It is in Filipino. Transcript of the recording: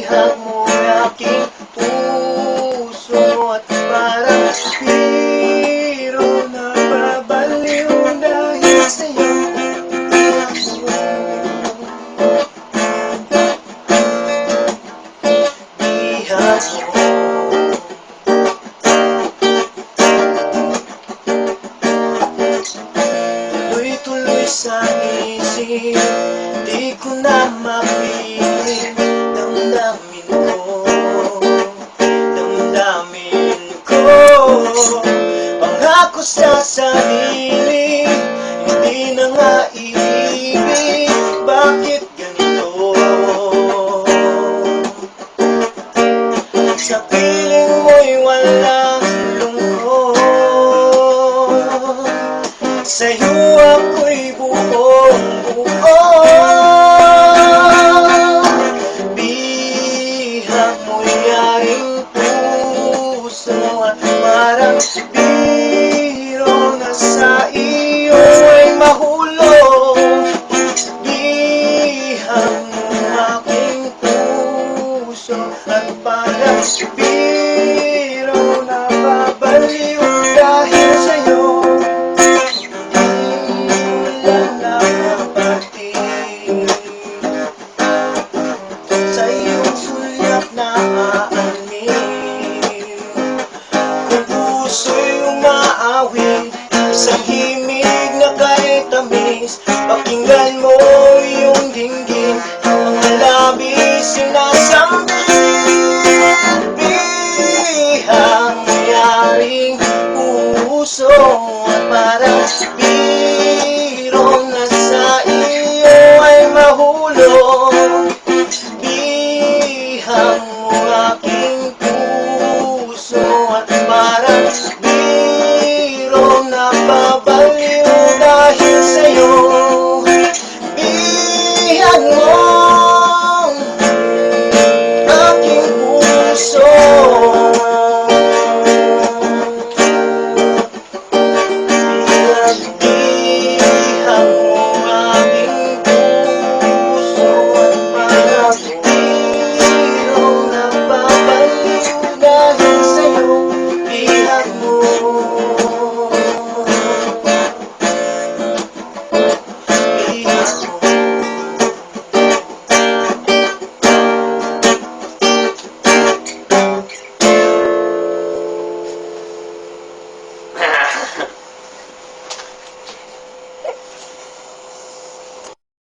Bihag mo'y aking puso at parang biro na babaliw dahil sa'yo. Bihag mo, tuloy-tuloy sa isip, di ko na mapilit. Damdamin ko pangako sa sarili, hindi na nga iibig. Bakit ganito? Sa piling mo'y walang lungkot, sa'yo ako'y buong-buo. Bihag mo'y yaring puso at parang biro na sa iyo ay mahulog. Bihag mo aking puso at parang biro na babaliw dahil sa'yo. Sa iyong sulyap na